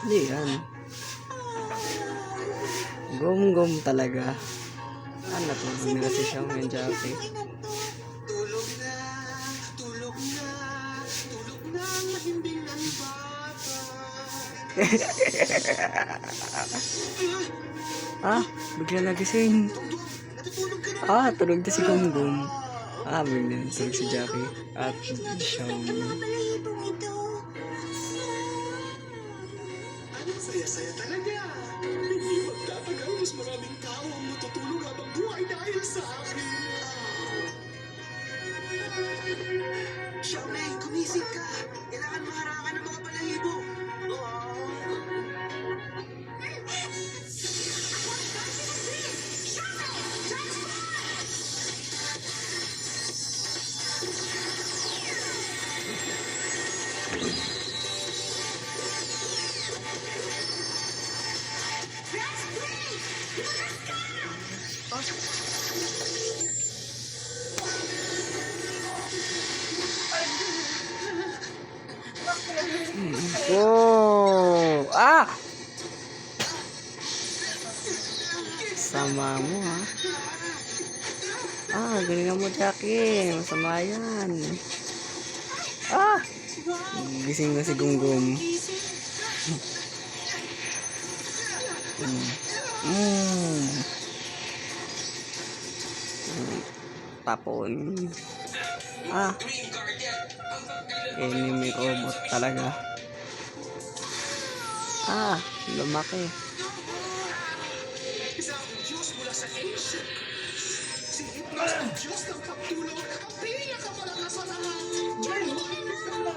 Hindi yan. Gum-gum talaga. Ano to? Nila si Xiao and Jackie. Tulog na, tulog na, tulog na ang mahimbing ng bata. Ah, bigla nagising. Natutulog ka na. Ah, tulog na si Gum-gum. Ah, bigla tulog si Jackie. At Xiao. Balahibong ito. Ang saya-saya talaga. Hindi magtatagal, mas maraming tao ang matutulog habang buhay dahil sa akin. Xiaomei, gumising ka. Kailangan maharangan ng mga balahibo. Oh! Ah! Sama mo ha. Ah, galingan mo Jackie. Masama yan. Ah! Gising na si Gum-gum. Tapon. Ah! Enemy robot talaga. Ah, lumaki. Isang Diyos mula sa Asia. Si Hypnos ang Diyos ng pagtulog. Ang pinakamalakas sa lahat.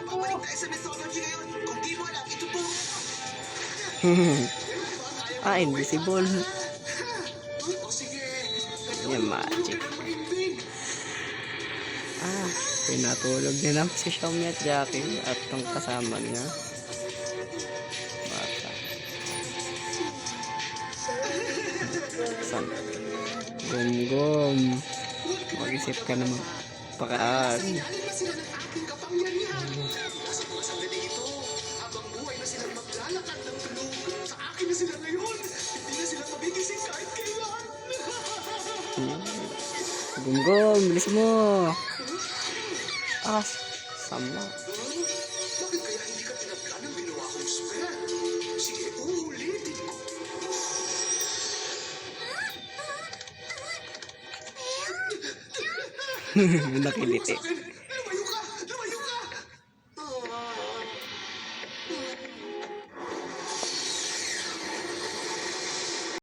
Babalik tayo sa mythology ngayon. Kung di mo alam, ito po. Ah, invisible. O sige. Yan, magic. Ah, pinatulog din naman si Xiaomi at Jackie at tong kasama niya. Bata. San? Gum-gum. Mag-isip ka naman. Pakaan. Sinalin na sila ng aking kapangyarihan. Nasa mga sandali ito, habang buhay na silang maglalakad ng tulog. Sa akin na sila ngayon. Hindi na sila mabigising kahit kailan. Gum-gum, bilis mo. Ah, sama. Bakit kaya hindi ka pinaglaan ng ginawa kong spell? Sige, uulitin ko. Nakiliti. Sa akin,